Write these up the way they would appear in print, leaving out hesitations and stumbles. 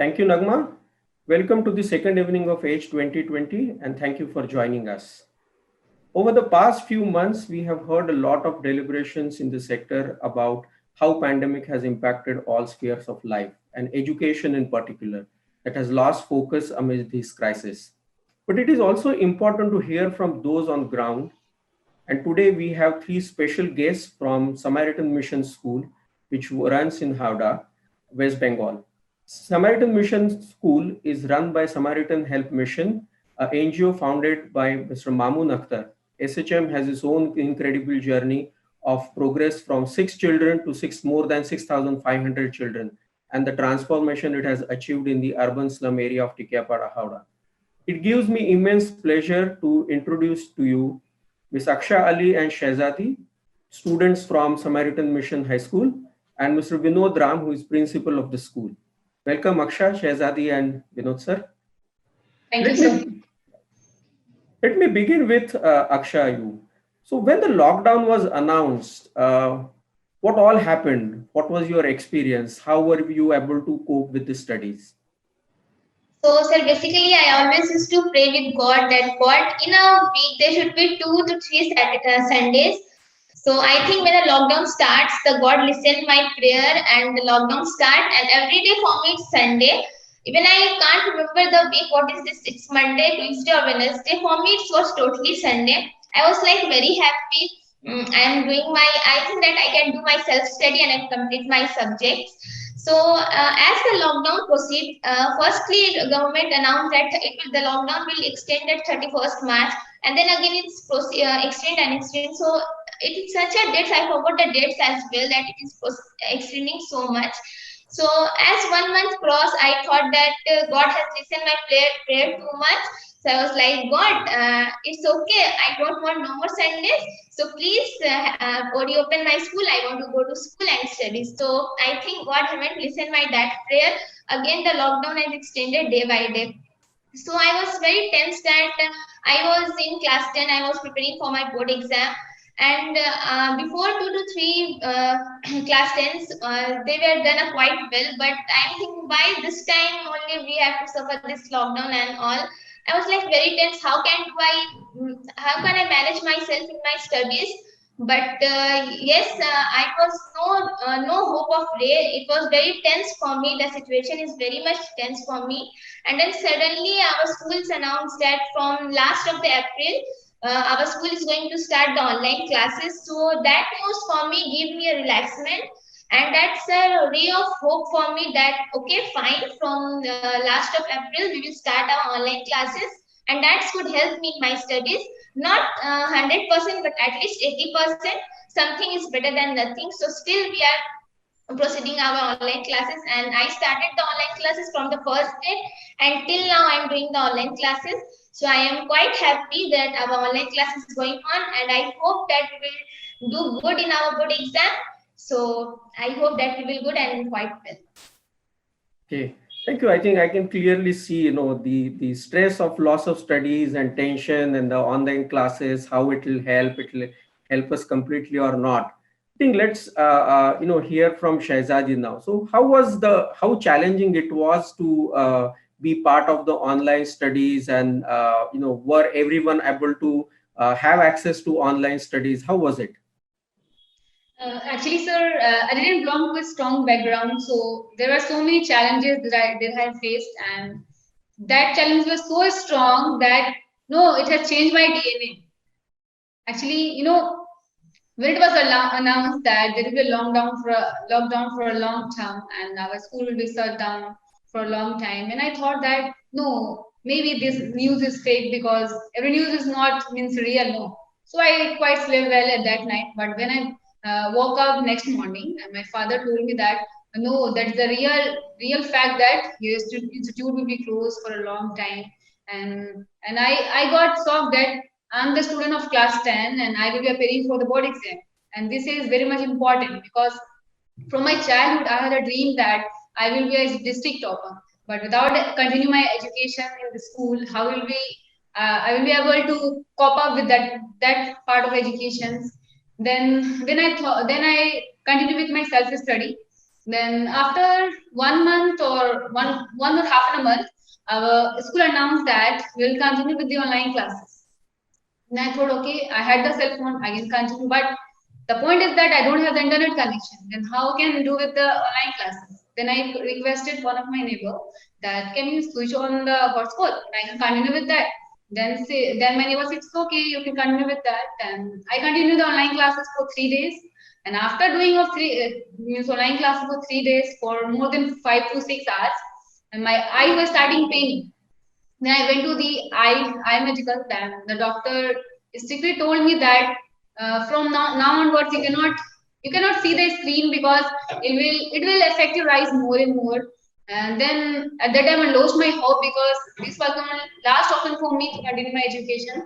Thank you, Nagma. Welcome to the second evening of Age 2020 and thank you for joining us. Over the past few months, we have heard a lot of deliberations in the sector about how pandemic has impacted all spheres of life and education in particular that has lost focus amid this crisis. But it is also important to hear from those on ground. And today we have three special guests from Samaritan Mission School, which runs in Howrah, West Bengal. Samaritan Mission School is run by Samaritan Help Mission, an NGO founded by Mr. Mamoon Akhtar. SHM has its own incredible journey of progress from 6 children to more than 6,500 children, and the transformation it has achieved in the urban slum area of Tikiapada, Howrah. It gives me immense pleasure to introduce to you Ms. Aksha Ali and Shahzadi, students from Samaritan Mission High School, and Mr. Vinod Ram, who is principal of the school. Welcome, Aksha, Shahzadi, and Vinod, sir. Thank you, sir. Let me begin with Aksha, you. So when the lockdown was announced, what all happened? What was your experience? How were you able to cope with the studies? So, sir, basically, I always used to pray with God that God, in a week, there should be 2 to 3 Sundays. So, I think when the lockdown starts, the God listened my prayer and the lockdown start, and every day for me it's Sunday. Even I can't remember the week. What is this? It's Monday, Tuesday, or Wednesday. For me, it was totally Sunday. I was like very happy. I am doing my. I think that I can do my self study and I complete my subjects. So as the lockdown proceed, firstly government announced that the lockdown will extend at 31st March, and then again it's extend and extend. So it is such a dates. I forgot the dates as well that it is extending so much. So as 1 month crossed, I thought that God has listened my prayer too much. So I was like, God, it's okay. I don't want no more Sundays. So please, open my school. I want to go to school and study. So I think God haven't listened my that prayer. Again, the lockdown has extended day by day. So I was very tense that I was in class 10. I was preparing for my board exam. And before 2 to 3 class 10s, they were done quite well. But I think by this time only we have to suffer this lockdown and all. I was like very tense. How can I manage myself in my studies? But yes, I was no hope of ray. It was very tense for me. The situation is very much tense for me. And then suddenly our schools announced that from last of the April, our school is going to start the online classes. So that news for me gave me a relaxment, and that's a ray of hope for me that okay, fine, from last of April we will start our online classes, and that could help me in my studies. Not 100%, but at least 80%. Something is better than nothing. So still we are proceeding our online classes, and I started the online classes from the first day, and till now I'm doing the online classes. So I am quite happy that our online class is going on, and I hope that we will do good in our board exam. So I hope that we will good and quite well. Okay, thank you. I think I can clearly see, the stress of loss of studies and tension and the online classes, how it will help us completely or not. I think let's hear from Shahzadi now. So how challenging it was to be part of the online studies, and were everyone able to have access to online studies? How was it? Actually, sir, I didn't belong to a strong background, so there were so many challenges that I faced, and that challenge was so strong that no, it has changed my DNA. Actually, when it was announced that there will be a lockdown for a long term, and our school will be shut down for a long time, and I thought that no, maybe this news is fake because every news is not means real. No, so I quite slept well at that night. But when I woke up next morning, and my father told me that no, that's the real fact that your institute will be closed for a long time, and I got shocked that I'm the student of class 10 and I will be appearing for the board exam. And this is very much important because from my childhood, I had a dream that I will be a district topper. But without continue my education in the school, how will we? I will be able to cope up with that part of education. Then I continue with my self study. Then after 1 month or one or half in a month, our school announced that we will continue with the online classes. And I thought, okay, I had the cell phone, I can continue. But the point is that I don't have the internet connection. Then how can I do with the online classes? Then I requested one of my neighbor that can you switch on the hotspot and I can continue with that. Then my neighbor said, it's okay, you can continue with that. And I continued the online classes for 3 days. And after doing of means online classes for 3 days for more than 5 to 6 hours, and my eyes were starting paining. Then I went to the eye medical. Then the doctor strictly told me that from now onwards you cannot see the screen because it will affect your eyes more and more. And then at that time I lost my hope because this was the last option for me to continue my education.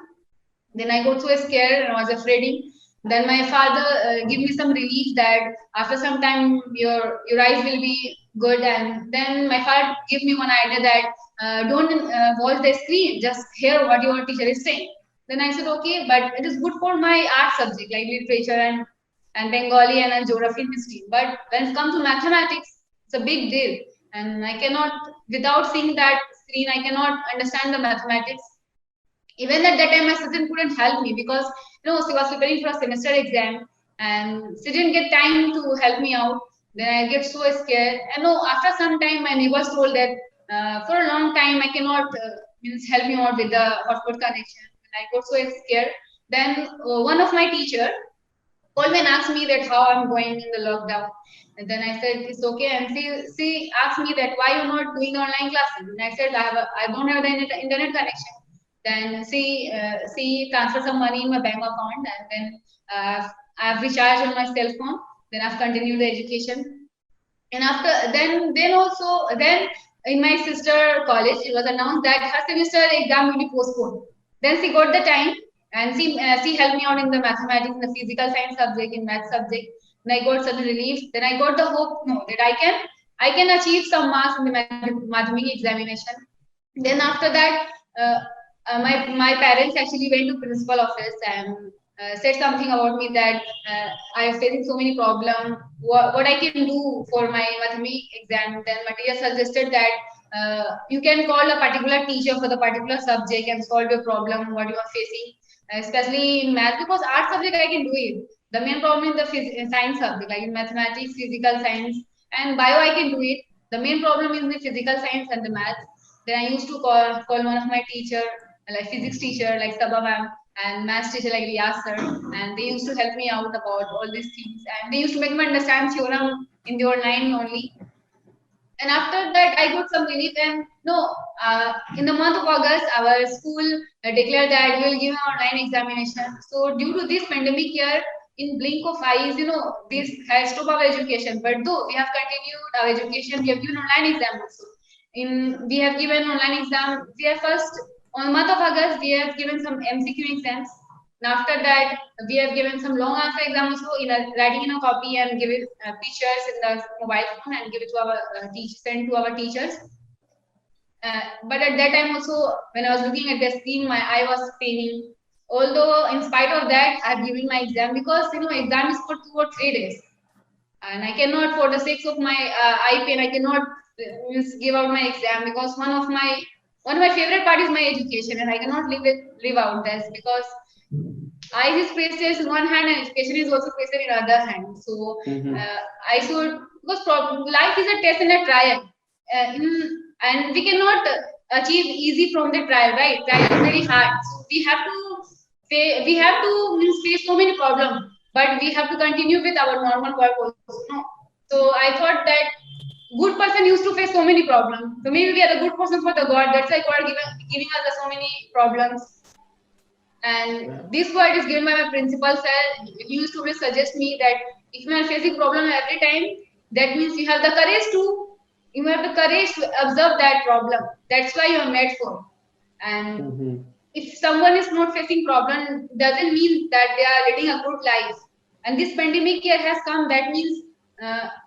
Then I got so scared and I was afraid. Then my father gave me some relief that after some time your eyes will be good. And then my father gave me one idea that don't watch the screen, just hear what your teacher is saying. Then I said okay, but it is good for my art subject like literature and Bengali and geography and history. But when it comes to mathematics, it's a big deal, and I cannot without seeing that screen I cannot understand the mathematics. Even at that time my sister couldn't help me because she was preparing for a semester exam and she didn't get time to help me out. Then I get so scared, and no, after some time my neighbors told that for a long time I cannot means help me out with the hotspot connection, and I got so scared. Then one of my teacher called me and asked me that how I'm going in the lockdown. And then I said it's okay. And she asked me that why you're not doing online classes. And I said I don't have the internet connection. Then she transferred some money in my bank account, and then I've recharged on my cell phone. Then I've continued the education. And after then in my sister college it was announced that her semester exam will be postponed. Then she got the time and she helped me out in the mathematics, in the physical science subject, in math subject. And I got such a relief. Then I got the hope, no, that I can achieve some marks in the mathematics examination. Then after that my parents actually went to principal office and said something about me that I am facing so many problems. What I can do for my mathematics exam? Then my teacher suggested that you can call a particular teacher for the particular subject and solve your problem what you are facing, especially in math, because art subject I can do it. The main problem is the science subject, like in mathematics, physical science, and bio I can do it. The main problem is the physical science and the math. Then I used to call one of my teacher, like physics teacher, like Sabha ma'am, and maths teacher like Riyaz sir, and they used to help me out about all these things, and they used to make me understand theorem in the online only. And after that, I got some relief. And no, in the month of August, our school declared that we will give an online examination. So due to this pandemic year, in blink of eyes, this has stopped our education. But though we have continued our education, we have given online exam also. We have given online exam. We have first on the month of August, we have given some MCQ exams. And after that, we have given some long answer exam also in writing in a copy and give it pictures in the mobile phone and give it to our send to our teachers. But at that time also, when I was looking at the screen, my eye was paining. Although in spite of that, I have given my exam because exam is for 2 or 3 days, and I cannot, for the sake of my eye pain, I cannot give out my exam because one of my favorite part is my education, and I cannot live out this because eyes is precious in one hand and education is also precious in other hand. So Mhm. I should, because life is a test and a trial, and we cannot achieve easy from the trial, right? Trial is very hard. So we have to means face so many problems, but we have to continue with our normal work also. No? So I thought that good person used to face so many problems. So maybe we are the good person for the God. That's why God giving us so many problems. And Yeah. this word is given by my principal sir. He used to suggest me that if you are facing problem every time, that means you have the courage to observe that problem. That's why you are made for. And Mhm. if someone is not facing problem, doesn't mean that they are leading a good life. And this pandemic year has come. That means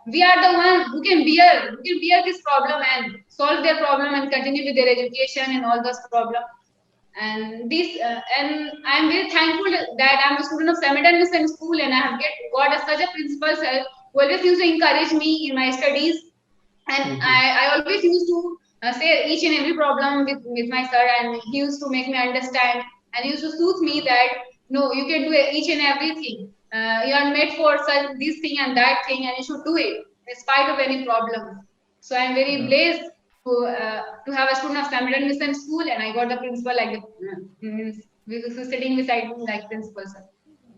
we are the one who can bear this problem and solve their problem and continue with their education and all those problems. And I'm very thankful that I'm a student of Samaritan Mission School, and I have got such a principal sir who always used to encourage me in my studies. And I always used to say each and every problem with my sir, and he used to make me understand, and he used to soothe me that no, you can do each and everything. You are made for such this thing and that thing, and you should do it in spite of any problem. So I'm very blessed to have a student of Samaritan Mission School, and I got the principal like sitting beside me like principal sir.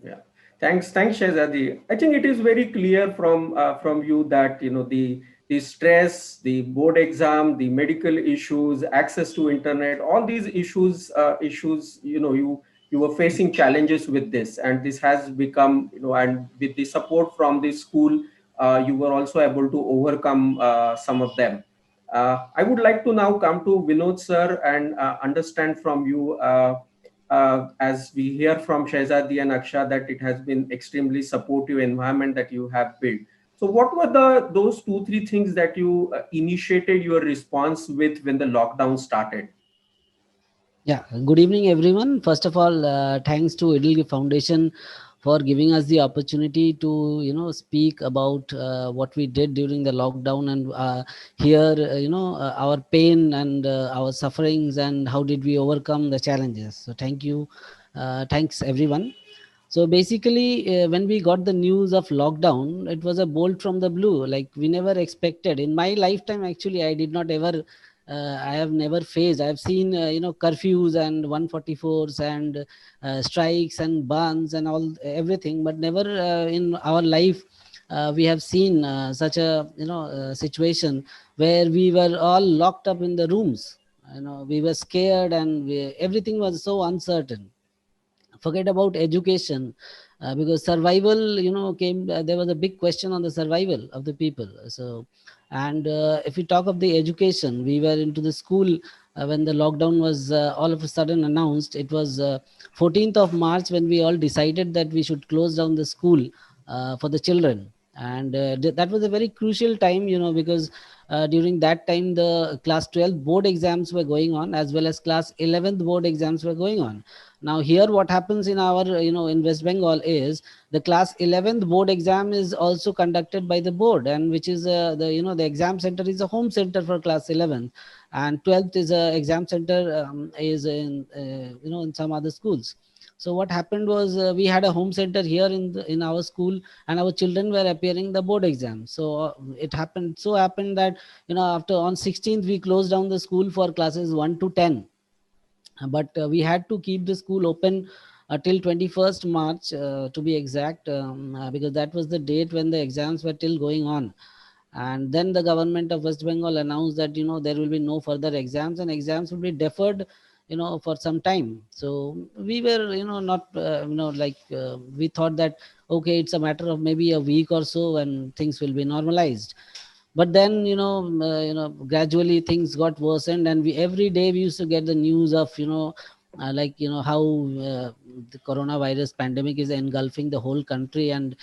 Yeah, thanks, Shahzadi. I think it is very clear from you that the stress, the board exam, the medical issues, access to internet, all these issues. You were facing challenges with this, and this has become, and with the support from the school, you were also able to overcome some of them. I would like to now come to Vinod sir and understand from you. As we hear from Shahzadi and Aksha, that it has been extremely supportive environment that you have built. So what were those 2-3 things that you initiated your response with when the lockdown started? Yeah, good evening, everyone. First of all, thanks to EdelGive Foundation for giving us the opportunity to, speak about what we did during the lockdown and hear, our pain and our sufferings and how did we overcome the challenges. So thank you. Thanks, everyone. So basically, when we got the news of lockdown, it was a bolt from the blue. Like we never expected. In my lifetime, actually, I did not ever. I have never faced. I've seen, curfews and 144s and strikes and bans and all everything, but never in our life we have seen such a situation where we were all locked up in the rooms. We were scared and everything was so uncertain. Forget about education, because survival came, there was a big question on the survival of the people. So, and if we talk of the education, we were into the school when the lockdown was all of a sudden announced. It was 14th of March when we all decided that we should close down the school for the children. And that was a very crucial time, because during that time the class 12 board exams were going on, as well as class 11th board exams were going on. Now here what happens in our, in West Bengal is the class 11th board exam is also conducted by the board, and which is the exam center is a home center for class 11th, and 12th is a exam center is in in some other schools. So what happened was we had a home center here in our school, and our children were appearing the board exam. So it happened that after on 16th we closed down the school for classes 1 to 10, but we had to keep the school open till 21st March to be exact, because that was the date when the exams were still going on. And then the government of West Bengal announced that there will be no further exams, and exams will be deferred for some time. So we were not like we thought that okay, it's a matter of maybe a week or so and things will be normalized. But then gradually things got worsened, and we every day we used to get the news of how the coronavirus pandemic is engulfing the whole country, and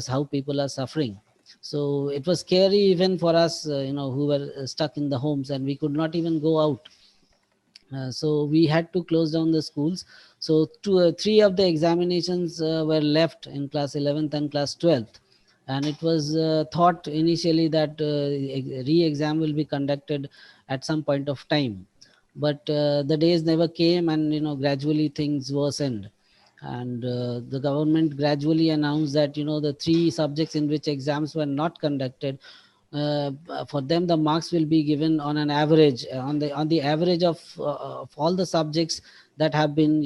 how people are suffering. So it was scary even for us who were stuck in the homes, and we could not even go out. So we had to close down the schools. So three of the examinations were left in class 11th and class 12th, and it was thought initially that re-exam will be conducted at some point of time, but the days never came, and gradually things worsened. And the government gradually announced that the three subjects in which exams were not conducted, for them the marks will be given on an average, on the average of all the subjects that have been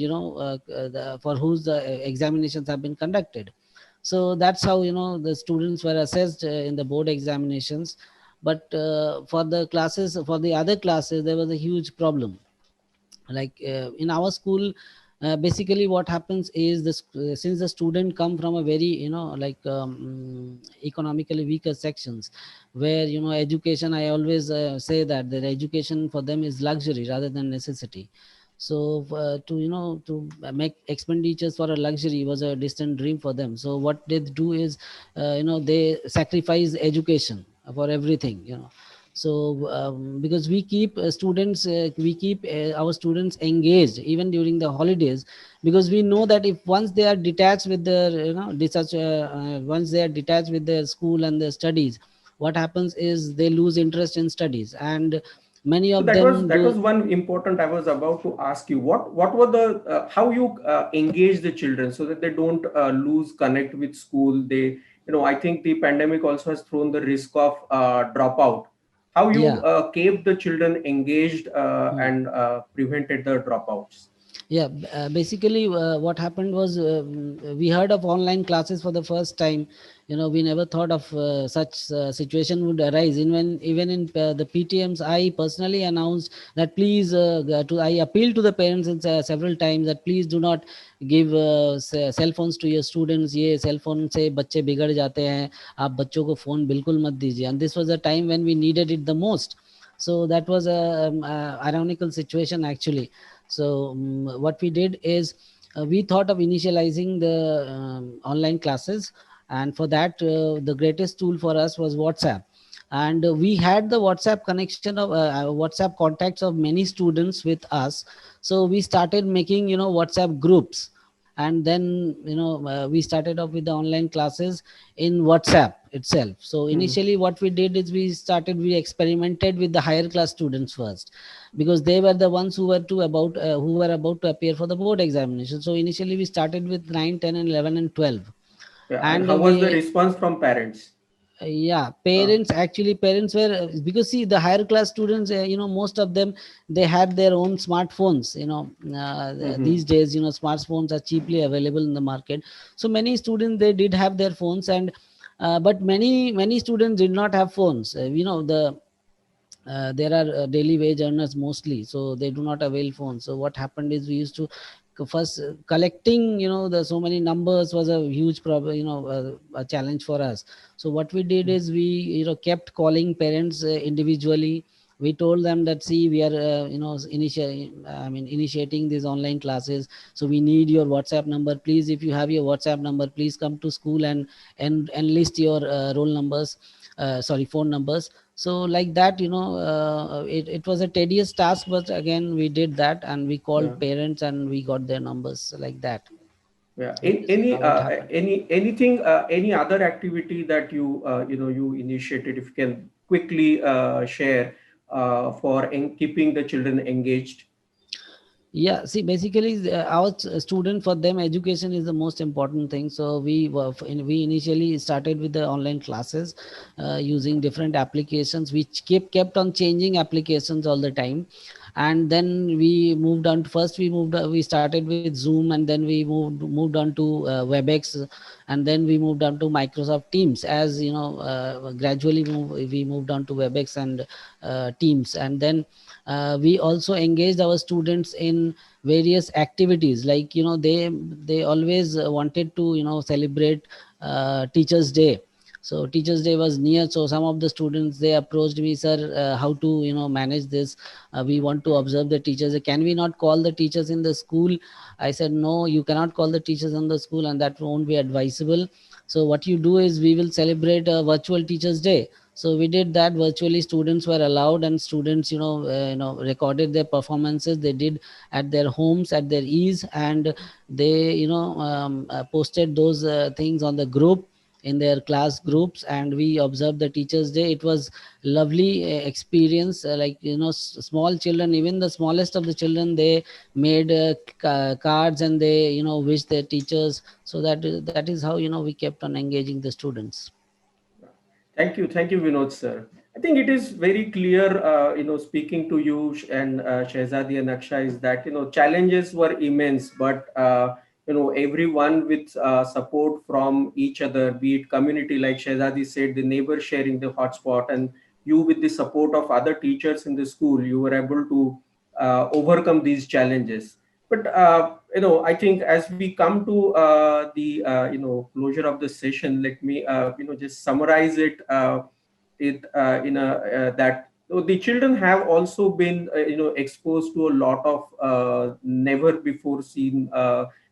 for whose the examinations have been conducted. So that's how the students were assessed in the board examinations. But for the other classes there was a huge problem. Like in our school, basically what happens is this, since the student come from a very economically weaker sections, where education, I always say that the education for them is luxury rather than necessity. So to make expenditures for a luxury was a distant dream for them. So what they do is they sacrifice education for everything. So because we keep our students engaged even during the holidays, because we know that if once they are detached with their once they are detached with their school and their studies, what happens is they lose interest in studies, and many So of them that do. was one important. I was about to ask you what were the how you engage the children so that they don't lose connect with school. They, I think the pandemic also has thrown the risk of dropout. How you Yeah. kept the children engaged Hmm. and prevented the dropouts? Yeah, basically what happened was, we heard of online classes for the first time. We never thought of such situation would arise. Even in the PTMs, I personally announced that please, I appealed to the parents several times that please do not give cell phones to your students. ये cell phone से बच्चे बिगड़ जाते हैं, आप बच्चों को phone बिल्कुल मत दीजिए. And this was a time when we needed it the most. So that was a ironical situation actually. So what we did is, we thought of initializing the online classes, and for that the greatest tool for us was WhatsApp. And we had the WhatsApp connection of WhatsApp contacts of many students with us. So we started making WhatsApp groups, and then we started off with the online classes in WhatsApp itself. So Hmm. initially what we did is we experimented with the higher class students first, because they were the ones who were about to appear for the board examination. So initially we started with 9, 10, and 11 and 12. Yeah, and And how was the we response from parents? yeah, Uh, parents were, because see, the higher class students, most of them, they had their own smartphones. These mhm. days, smartphones are cheaply available in the market. So many students, they did have their phones. And but many students did not have phones. There are daily wage earners mostly, so they do not avail phones. So what happened is, we used to first collecting, the so many numbers was a huge problem, a challenge for us. So what we did is, we kept calling parents individually. We told them that, see, we are initiating these online classes, so we need your WhatsApp number. Please, if you have your WhatsApp number, please come to school and list your roll numbers, sorry, phone numbers. So like that, it was a tedious task, but again we did that, and we Yeah. called parents and we got their numbers like that. Yeah. This is how it happened. Anything, any other activity that you initiated, if you can quickly share for keeping the children engaged? Yeah, see, basically, our student, for them, education is the most important thing. So we initially started with the online classes, using different applications. We kept on changing applications all the time. And then we moved on to, first we started with Zoom, and then we moved on to WebEx, and then we moved on to Microsoft Teams. As gradually we moved on to WebEx and Teams. And then we also engaged our students in various activities, like they always wanted to celebrate Teachers Day. So Teachers Day was near, so some of the students, they approached me, sir, how to manage this. We want to observe the teachers. Can we not call the teachers in the school? I said, no, you cannot call the teachers in the school, and that won't be advisable. So what you do is, we will celebrate a virtual Teachers Day. So we did that virtually. Students were allowed, and students recorded their performances. They did at their homes, at their ease, and they posted those things on the group, in their class groups. And we observed the Teachers Day. It was lovely experience. Like small children, even the smallest of the children, they made cards, and they wished their teachers. So that is how we kept on engaging the students. Thank you, Vinod sir. I think it is very clear, speaking to you and Shahzadi and Aksha, is that challenges were immense, but everyone with support from each other, be it community, like Shahzadi said, the neighbor sharing the hotspot, and you with the support of other teachers in the school, you were able to overcome these challenges. But I think as we come to the closure of the session, let me just summarize it in a that the children have also been exposed to a lot of never before seen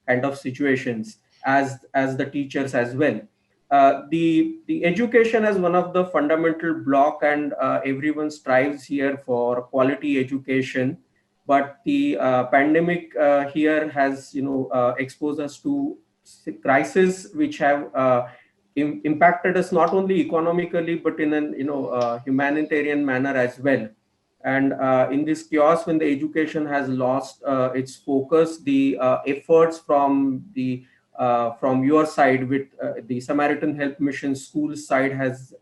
kind of situations as the teachers as well. The education as one of the fundamental block, and everyone strives here for quality education. But the pandemic here has, exposed us to crises which have impacted us not only economically but in an humanitarian manner as well. And in this chaos, when the education has lost its focus, the efforts from your side with the Samaritan Health Mission school side has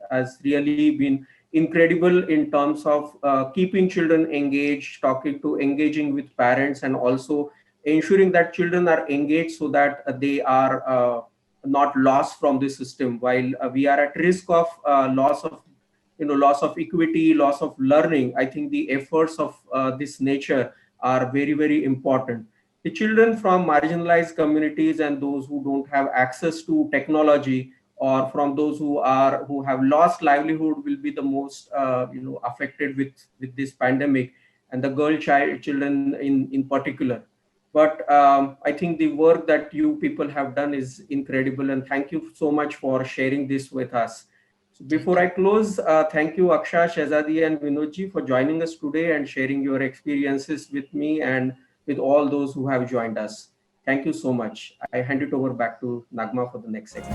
really been incredible in terms of keeping children engaged, engaging with parents, and also ensuring that children are engaged so that they are not lost from the system. While we are at risk of loss of equity, loss of learning, I think the efforts of this nature are very, very important. The children from marginalized communities and those who don't have access to technology, or from those who have lost livelihood, will be the most affected with this pandemic, and the children in particular. But I think the work that you people have done is incredible, and thank you so much for sharing this with us. So before I close, thank you Aksha, Shahzadi, and Vinodji for joining us today and sharing your experiences with me and with all those who have joined us. Thank you so much. I hand it over back to Nagma for the next segment.